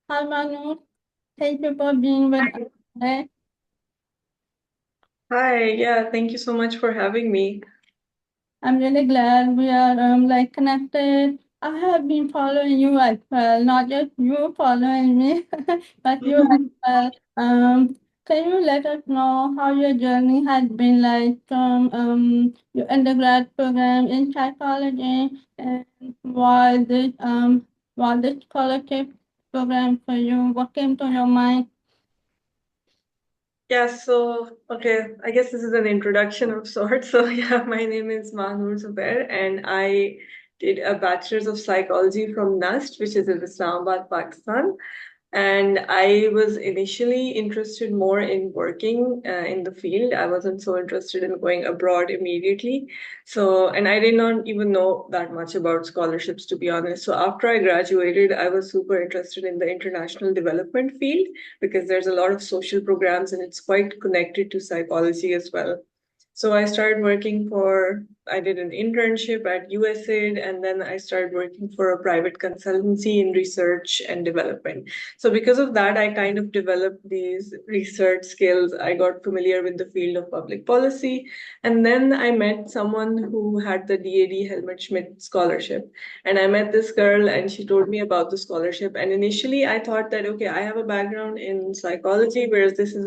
Hi, Manu. Thank you for being with us today. Hi, yeah, thank you so much for having me. I'm really glad we are connected. I have been following you as well, not just you following me, but you as well. Can you let us know how your journey has been like from your undergrad program in psychology and why this scholarship program for you? What came to your mind? Yeah, so okay, I guess this is an introduction of sorts. So yeah, my name is Mahnur Zubair, and I did a bachelor's of psychology from NUST, which is in Islamabad, Pakistan. And I was initially interested more in working in the field. I wasn't so interested in going abroad immediately. So, and I did not even know that much about scholarships, to be honest. So, after I graduated, I was super interested in the international development field because there's a lot of social programs and it's quite connected to psychology as well. So I started working I did an internship at USAID, and then I started working for a private consultancy in research and development. So because of that, I kind of developed these research skills. I got familiar with the field of public policy. And then I met someone who had the DAD Helmut Schmidt scholarship. And I met this girl and she told me about the scholarship. And initially I thought that, okay, I have a background in psychology, whereas this is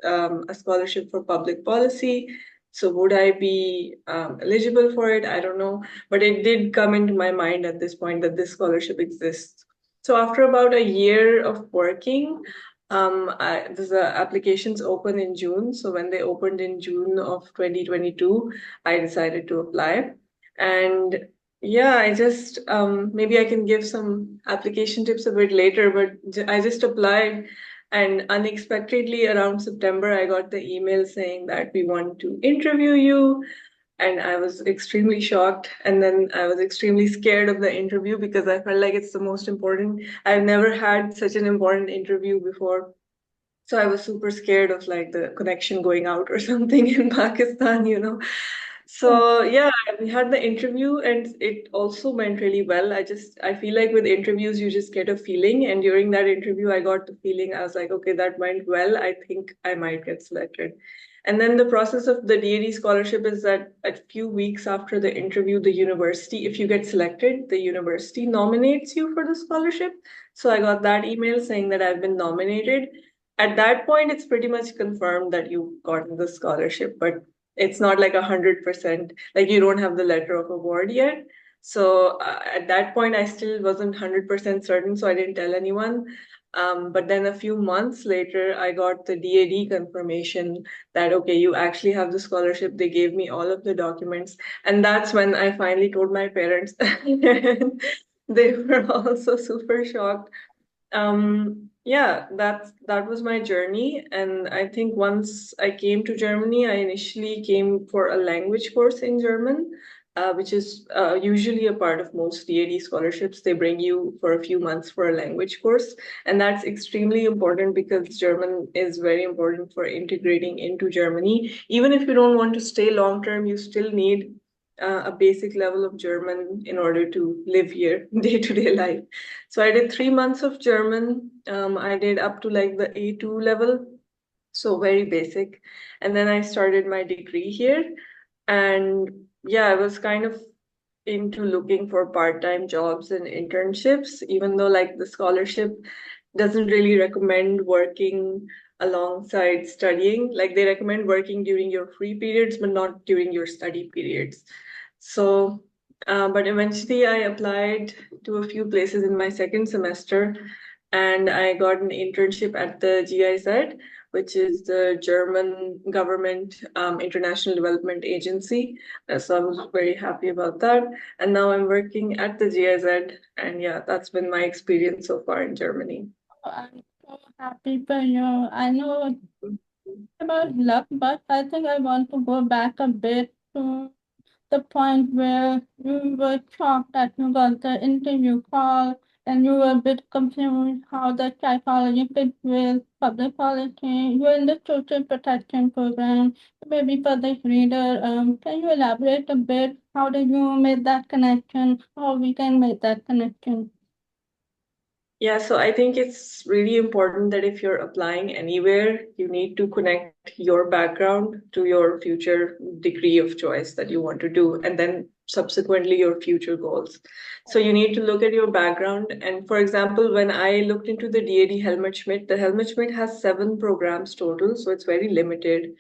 a scholarship for public policy. So would I be eligible for it? I don't know. But it did come into my mind at this point that this scholarship exists. So after about a year of working, the applications open in June. So when they opened in June of 2022, I decided to apply. And yeah, I just maybe I can give some application tips a bit later, but I just applied. And unexpectedly, around September, I got the email saying that we want to interview you. And I was extremely shocked. And then I was extremely scared of the interview because I felt like it's the most important. I've never had such an important interview before. So I was super scared of like the connection going out or something in Pakistan. So yeah, we had the interview and it also went really well. I feel like with interviews, you just get a feeling. And during that interview, I got the feeling, I was like, okay, that went well. I think I might get selected. And then the process of the DAD scholarship is that a few weeks after the interview, the university, if you get selected, the university nominates you for the scholarship. So I got that email saying that I've been nominated. At that point, it's pretty much confirmed that you got the scholarship, but it's not like 100%, like you don't have the letter of award yet. So at that point, I still wasn't 100% certain, so I didn't tell anyone. But then a few months later, I got the DAD confirmation that, okay, you actually have the scholarship. They gave me all of the documents. And that's when I finally told my parents. They were also super shocked. Yeah, that was my journey. And I think once I came to Germany, I initially came for a language course in German, which is usually a part of most DAD scholarships. They bring you for a few months for a language course. And that's extremely important because German is very important for integrating into Germany. Even if you don't want to stay long term, you still need a basic level of German in order to live here day to day life. So I did 3 months of German. I did up to like the A2 level, so very basic. And then I started my degree here. And yeah, I was kind of into looking for part-time jobs and internships, even though like the scholarship doesn't really recommend working alongside studying. Like they recommend working during your free periods, but not during your study periods. So, but eventually I applied to a few places in my second semester and I got an internship at the GIZ, which is the German government international development agency. So I was very happy about that. And now I'm working at the GIZ. And yeah, that's been my experience so far in Germany. I'm so happy for you. I know about luck, but I think I want to go back a bit to the point where you were shocked that you got the interview call and you were a bit confused how the psychology fits with public policy. You're in the social protection program. Maybe for this reader, can you elaborate a bit? How did you make that connection? How we can make that connection? Yeah, so I think it's really important that if you're applying anywhere, you need to connect your background to your future degree of choice that you want to do, and then subsequently your future goals. So you need to look at your background. And for example, when I looked into the DAD Helmut Schmidt, the Helmut Schmidt has 7 programs total, so it's very limited.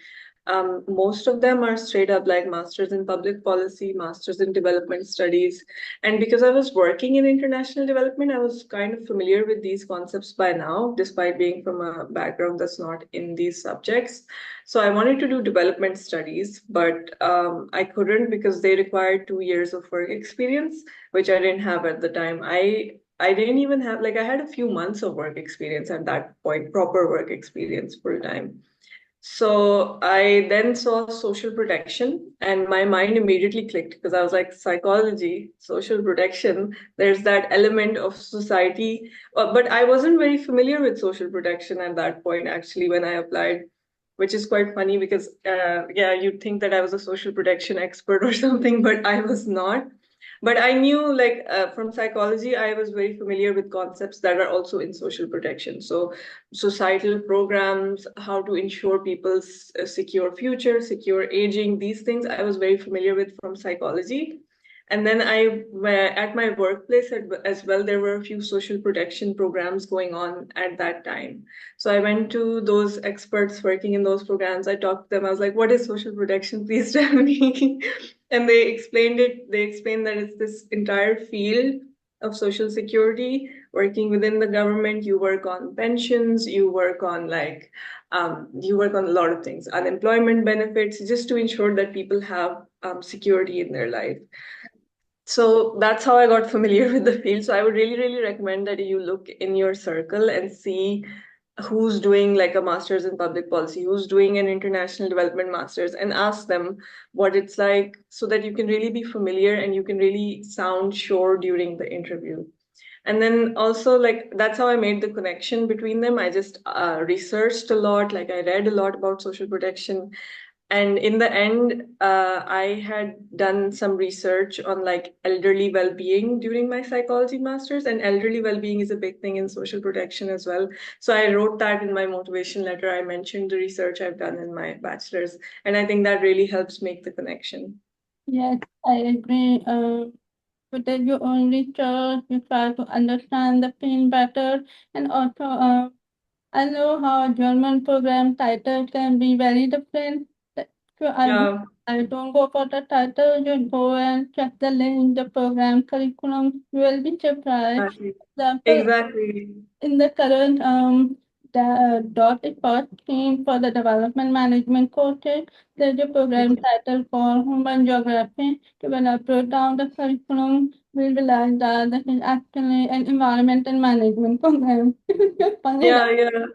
Most of them are straight up like masters in public policy, masters in development studies. And because I was working in international development, I was kind of familiar with these concepts by now, despite being from a background that's not in these subjects. So I wanted to do development studies, but I couldn't because they required 2 years of work experience, which I didn't have at the time. I didn't even have, like, I had a few months of work experience at that point, proper work experience full time. So I then saw social protection, and my mind immediately clicked because I was like, psychology, social protection, there's that element of society. But I wasn't very familiar with social protection at that point, actually, when I applied, which is quite funny because, yeah, you'd think that I was a social protection expert or something, but I was not. But I knew, like, from psychology, I was very familiar with concepts that are also in social protection. So societal programs, how to ensure people's secure future, secure aging, these things I was very familiar with from psychology. And then at my workplace as well, there were a few social protection programs going on at that time. So I went to those experts working in those programs. I talked to them. I was like, what is social protection? Please tell me. And they explained it. They explained that it's this entire field of social security working within the government. You work on pensions, you work on you work on a lot of things, unemployment benefits, just to ensure that people have security in their life. So that's how I got familiar with the field. So I would really, really recommend that you look in your circle and see who's doing like a master's in public policy, who's doing an international development master's, and ask them what it's like so that you can really be familiar and you can really sound sure during the interview. And then also, like, that's how I made the connection between them. I just researched a lot, like, I read a lot about social protection. And in the end, I had done some research on like elderly well-being during my psychology master's, and elderly well-being is a big thing in social protection as well. So I wrote that in my motivation letter. I mentioned the research I've done in my bachelor's, and I think that really helps make the connection. Yes, I agree. But then you only try, you try to understand the pain better, and also I know how German program title can be very different. So Yeah, I don't go for the title, you go and check the link, the program curriculum, you will be surprised. exactly. For example, Exactly. in the current the dot first theme for the development management courses, there's a program title called Human Geography. So when I wrote down the curriculum, we realized that this is actually an environmental management program. It's just funny. Yeah, yeah.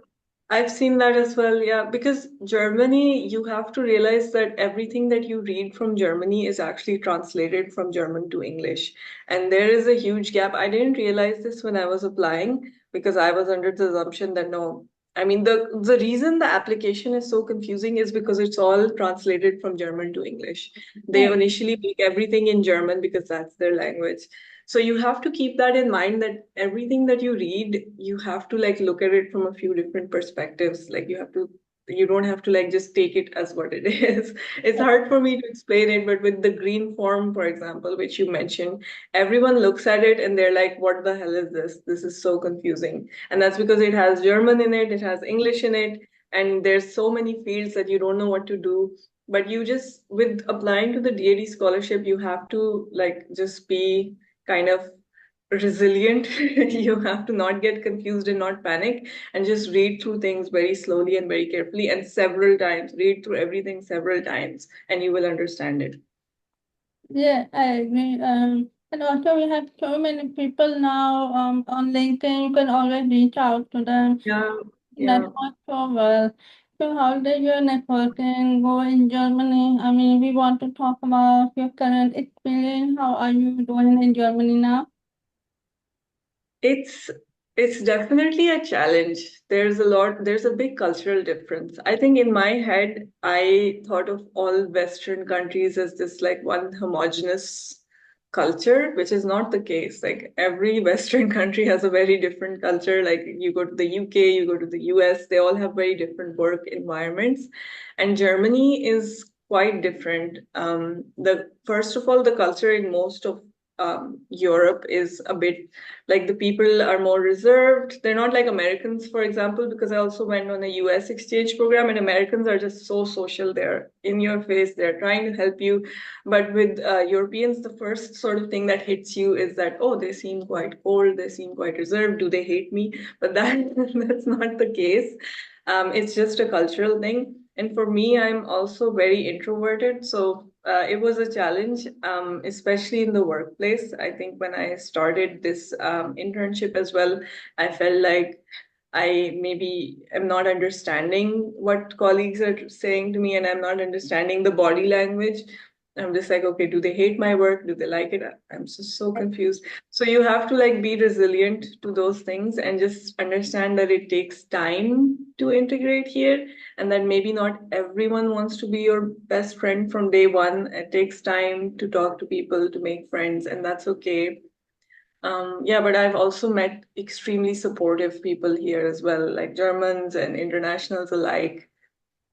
I've seen that as well. Yeah, because Germany, you have to realize that everything that you read from Germany is actually translated from German to English. And there is a huge gap. I didn't realize this when I was applying because I was under the assumption that no, I mean, the reason the application is so confusing is because it's all translated from German to English. They Yeah. initially make everything in German because that's their language. So you have to keep that in mind that everything that you read, you have to like look at it from a few different perspectives. Like you don't have to like just take it as what it is. It's hard for me to explain it, but with the green form, for example, which you mentioned, everyone looks at it and they're like, what the hell is this? This is so confusing. And that's because it has German in it, it has English in it, and there's so many fields that you don't know what to do. But you just, with applying to the DAD scholarship, you have to like just be kind of resilient. You have to not get confused and not panic and just read through things very slowly and very carefully and several times. Read through everything several times and you will understand it. Yeah, I agree. And also we have so many people now on LinkedIn. You can always reach out to them. Yeah, yeah. Network so well. So how did your networking go in Germany? I mean, we want to talk about your current experience. How are you doing in Germany now? It's it's definitely a challenge. There's a big cultural difference. I think in my head, I thought of all Western countries as this like one homogeneous culture, which is not the case. Like every Western country has a very different culture. Like you go to the UK, you go to the US, they all have very different work environments. And Germany is quite different. The first of all, the culture in most of Europe is a bit like the people are more reserved. They're not like Americans, for example, because I also went on a US exchange program, and Americans are just so social. They're in your face, they're trying to help you. But with Europeans, the first sort of thing that hits you is that, oh, they seem quite cold, they seem quite reserved. Do they hate me? But that's not the case. It's just a cultural thing. And for me, I'm also very introverted. So it was a challenge, especially in the workplace. I think when I started this internship as well, I felt like I maybe am not understanding what colleagues are saying to me, and I'm not understanding the body language. I'm just like, okay, do they hate my work? Do they like it? I'm so confused. So you have to like be resilient to those things and just understand that it takes time to integrate here, and that maybe not everyone wants to be your best friend from day one. It takes time to talk to people, to make friends, and that's okay. Yeah, but I've also met extremely supportive people here as well, like Germans and internationals alike.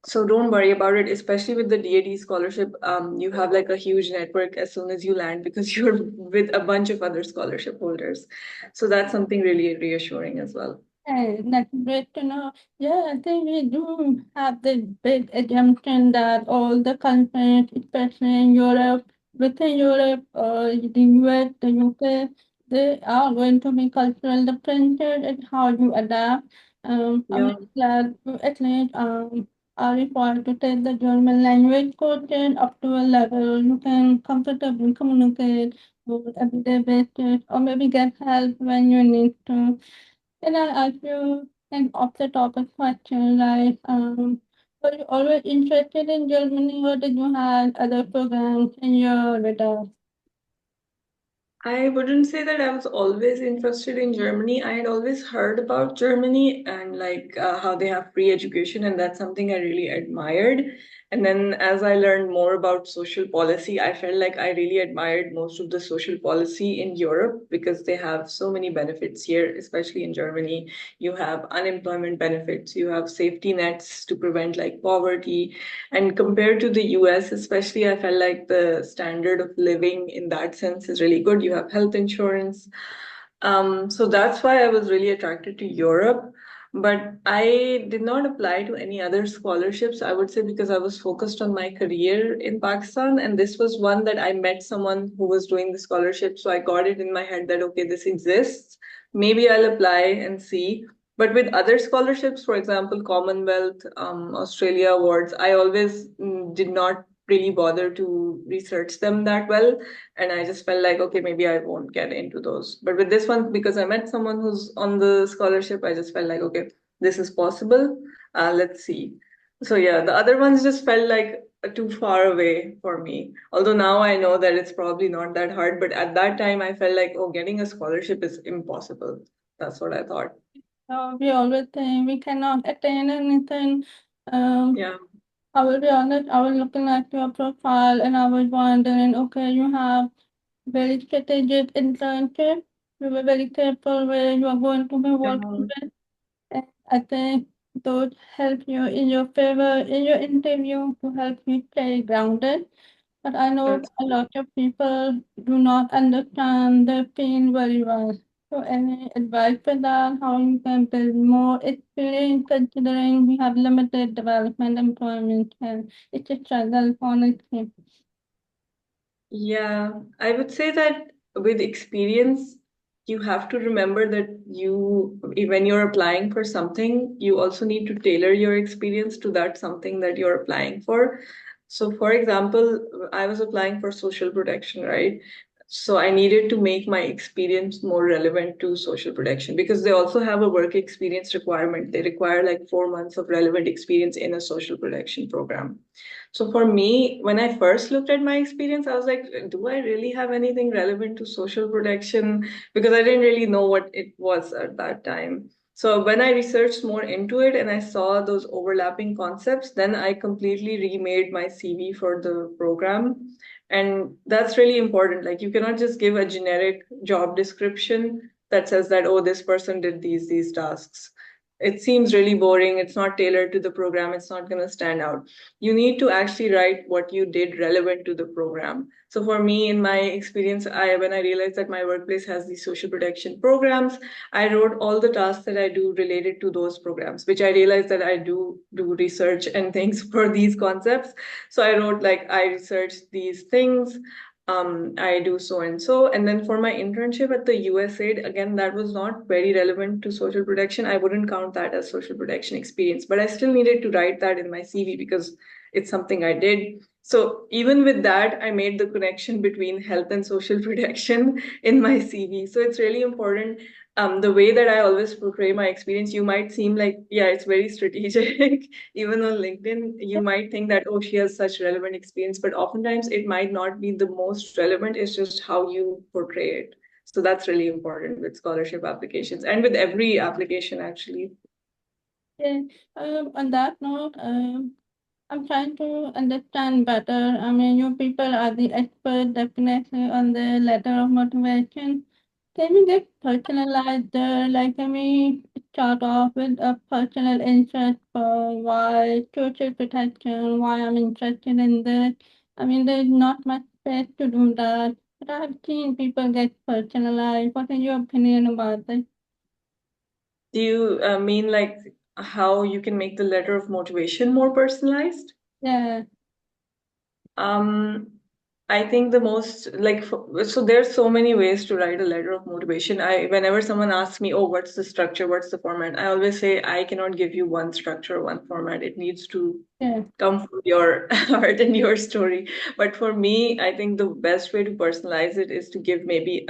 So don't worry about it, especially with the DAD scholarship. You have like a huge network as soon as you land because you're with a bunch of other scholarship holders. So that's something really reassuring as well. Hey, that's great to know. Yeah, I think we do have the big assumption that all the countries, especially in Europe, within Europe, the US, the UK, they are going to be cultural differences and how you adapt. I'm Yeah, glad you at least are required to take the German language courses up to a level you can comfortably communicate on everyday basis, or maybe get help when you need to. Can I ask you an off the topic question like were you always interested in Germany or did you have other programs in your radar? I wouldn't say that I was always interested in Germany. I had always heard about Germany and like how they have free education, and that's something I really admired. And then as I learned more about social policy, I felt like I really admired most of the social policy in Europe because they have so many benefits here, especially in Germany. You have unemployment benefits, you have safety nets to prevent like poverty, and compared to the US, especially, I felt like the standard of living in that sense is really good. You have health insurance. So that's why I was really attracted to Europe. But I did not apply to any other scholarships, I would say, because I was focused on my career in Pakistan. And this was one that I met someone who was doing the scholarship. So I got it in my head that, okay, this exists. Maybe I'll apply and see. But with other scholarships, for example, Commonwealth, Australia awards, I always did not really bother to research them that well. And I just felt like, okay, maybe I won't get into those. But with this one, because I met someone who's on the scholarship, I just felt like, okay, this is possible. Let's see. So yeah, the other ones just felt like too far away for me. Although now I know that it's probably not that hard, but at that time I felt like, oh, getting a scholarship is impossible. That's what I thought. We always think we cannot attain anything. Um, Yeah, I will be honest, I was looking at your profile and I was wondering, okay, you have very strategic internship. You were very careful where you are going to be working yeah, with. And I think those help you in your favor in your interview to help you stay grounded. But I know that's a lot of people do not understand the pain very well. So any advice for that, how you can build more experience considering we have limited development employment and it's a struggle honestly. Yeah, I would say that with experience, you have to remember that when you're applying for something, you also need to tailor your experience to that something that you're applying for. So, for example, I was applying for social protection, right? So I needed to make my experience more relevant to social protection because they also have a work experience requirement. They require like 4 months of relevant experience in a social protection program. So for me, when I first looked at my experience, I was like, do I really have anything relevant to social protection? Because I didn't really know what it was at that time. So when I researched more into it and I saw those overlapping concepts, then I completely remade my CV for the program. And that's really important. Like you cannot just give a generic job description that says that, oh, this person did these tasks. It seems really boring. It's not tailored to the program. It's not going to stand out. You need to actually write what you did relevant to the program. So for me, in my experience, when I realized that my workplace has these social protection programs, I wrote all the tasks that I do related to those programs, which I realized that I do research and things for these concepts. So I wrote like I researched these things. I do so and so. And then for my internship at the USAID, again, that was not very relevant to social protection. I wouldn't count that as social protection experience, but I still needed to write that in my CV because it's something I did. So even with that, I made the connection between health and social protection in my CV. So it's really important. The way that I always portray my experience, you might seem like, yeah, it's very strategic. Even on LinkedIn, you might think that, oh, she has such relevant experience, but oftentimes it might not be the most relevant. It's just how you portray it. So that's really important with scholarship applications and with every application, actually. Yeah. On that note, I'm trying to understand better. I mean, you people are the expert definitely on the letter of motivation. Can we get personalized there? Like, can we start off with a personal interest for why social protection, why I'm interested in this? I mean, there's not much space to do that, but I've seen people get personalized. What is your opinion about this? Do you mean like how you can make the letter of motivation more personalized? Yeah, Um, I think the most like so there's so many ways to write a letter of motivation. Whenever someone asks me, "Oh, what's the structure? What's the format?" I always say I cannot give you one structure, one format. It needs to yeah, come from your heart and your story. But for me, I think the best way to personalize it is to give maybe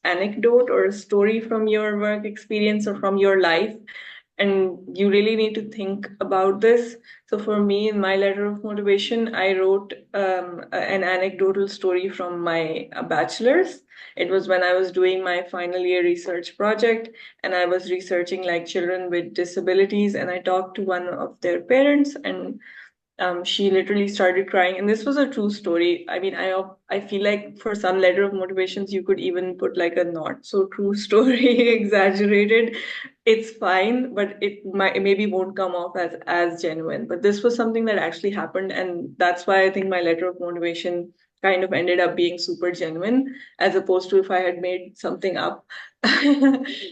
anecdote or a story from your work experience or from your life. And you really need to think about this. So for me, in my letter of motivation, I wrote an anecdotal story from my bachelor's. It was when I was doing my final year research project, and I was researching like children with disabilities, and I talked to one of their parents, and she literally started crying, and this was a true story. I mean, I feel like for some letter of motivations, you could even put like a not so true story, exaggerated. It's fine, but it might maybe won't come off as genuine. But this was something that actually happened, and that's why I think my letter of motivation kind of ended up being super genuine, as opposed to if I had made something up.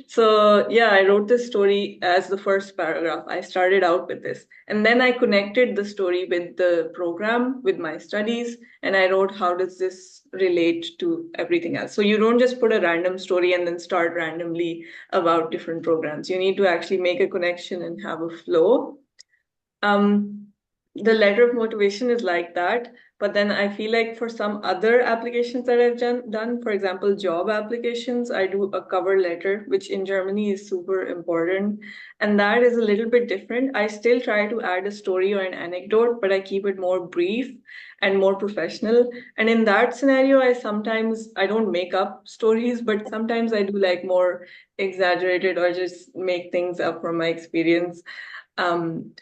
So yeah, I wrote this story as the first paragraph. I started out with this. And then I connected the story with the program, with my studies, and I wrote how does this relate to everything else. So you don't just put a random story and then start randomly about different programs. You need to actually make a connection and have a flow. Um, the letter of motivation is like that. But then I feel like for some other applications that I've done, for example, job applications, I do a cover letter, which in Germany is super important. And that is a little bit different. I still try to add a story or an anecdote, but I keep it more brief and more professional. And in that scenario, I don't make up stories, but sometimes I do like more exaggerated or just make things up from my experience. And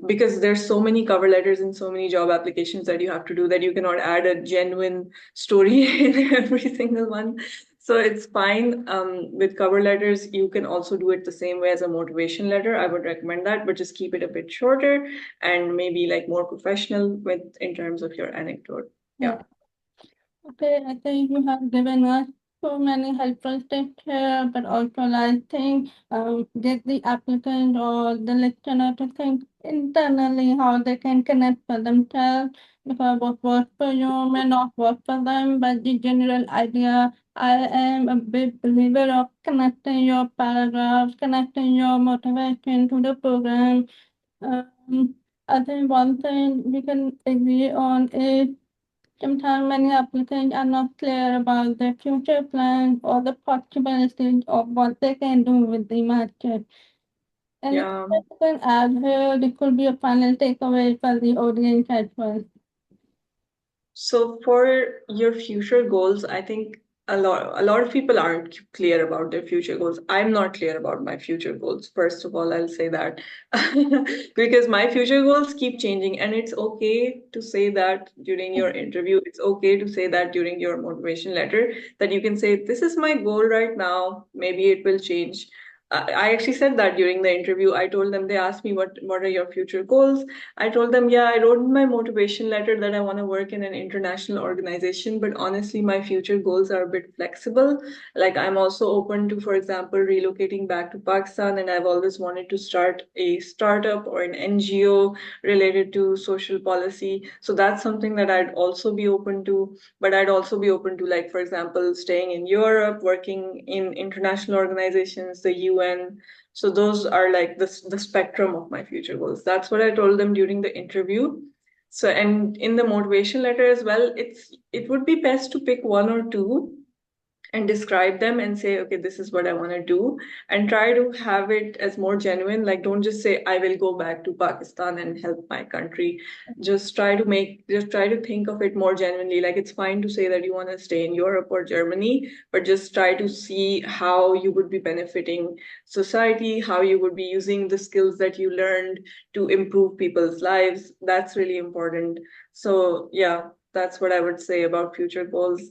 because there's so many cover letters and so many job applications that you have to do that you cannot add a genuine story in every single one. So it's fine. With cover letters, you can also do it the same way as a motivation letter. I would recommend that, but just keep it a bit shorter and maybe like more professional with in terms of your anecdote. Yeah. yeah. Okay, I think you have given us so many helpful tips here, but also I think get the applicant or the listener to think internally how they can connect for themselves because what works for you may not work for them, but the general idea, I am a big believer of connecting your paragraphs, connecting your motivation to the program. I think one thing we can agree on is sometimes many applicants are not clear about their future plans or the possibilities of what they can do with the market. Anything Yeah. that you can add here, this could be a final takeaway for the audience as well. So for your future goals, I think a lot of people aren't clear about their future goals. I'm not clear about my future goals. First of all, I'll say that because my future goals keep changing, and it's okay to say that during your interview. It's okay to say that during your motivation letter, that you can say, "This is my goal right now. Maybe it will change." I actually said that during the interview. I told them, they asked me, what are your future goals? I told them, yeah, I wrote in my motivation letter that I want to work in an international organization, but honestly, my future goals are a bit flexible. Like, I'm also open to, for example, relocating back to Pakistan, and I've always wanted to start a startup or an NGO related to social policy. So that's something that I'd also be open to. But I'd also be open to, like, for example, staying in Europe, working in international organizations, the UN. So those are like the spectrum of my future goals. That's what I told them during the interview. So, and in the motivation letter as well, it would be best to pick one or two and describe them and say, okay, this is what I want to do, and try to have it as more genuine. Like, don't just say, I will go back to Pakistan and help my country. Just try to think of it more genuinely. Like, it's fine to say that you want to stay in Europe or Germany, but just try to see how you would be benefiting society, how you would be using the skills that you learned to improve people's lives. That's really important. So, yeah, that's what I would say about future goals.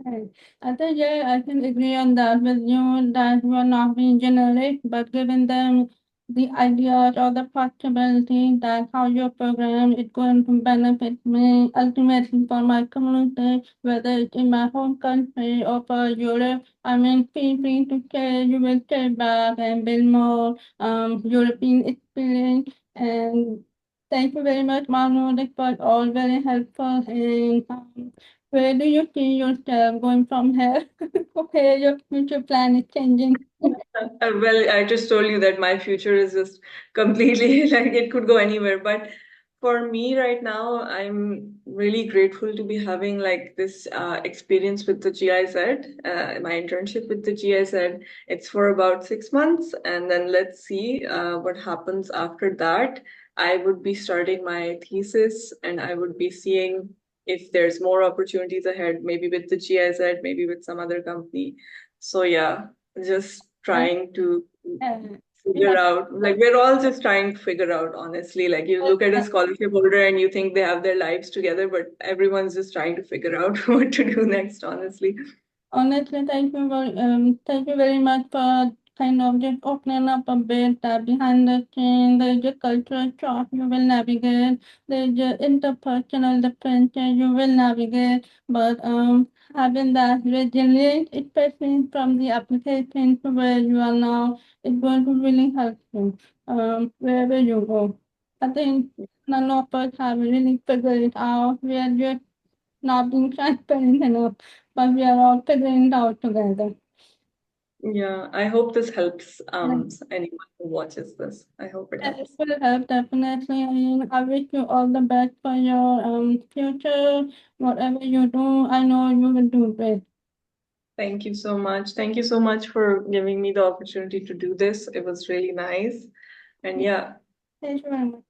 Right. I think, yeah, I can agree on that with you that you are not being generic, but giving them the ideas or the possibility that how your program is going to benefit me ultimately for my community, whether it's in my home country or for Europe. I mean, feel free to say you will stay back and build more European experience. And thank you very much, Mahmoud. It was all very helpful and where do you see yourself going from here? Where your future plan is changing? Well, I just told you that my future is just completely like it could go anywhere. But for me right now, I'm really grateful to be having like this experience with the GIZ, my internship with the GIZ. It's for about 6 months, and then let's see what happens after that. I would be starting my thesis, and I would be seeing if there's more opportunities ahead, maybe with the GIZ, maybe with some other company. So yeah, just Uh, trying to figure yeah, out, like, we're all just trying to figure out, honestly. Like, you look at a scholarship holder and you think they have their lives together, but everyone's just trying to figure out what to do next, honestly. honestly, thank you very much for kind of just opening up a bit that behind the scene. There's a cultural shock you will navigate. There's a interpersonal differences you will navigate. But having that resilience, especially from the application to where you are now, is going to really help you wherever you go. I think none of us have really figured it out. We are just not being transparent enough, but we are all figuring it out together. Yeah, I hope this helps And anyone who watches this. I hope it it helps. will help definitely. And I wish you all the best for your future. Whatever you do, I know you will do great. Thank you so much. Thank you so much for giving me the opportunity to do this. It was really nice. And yeah. Thank you very much.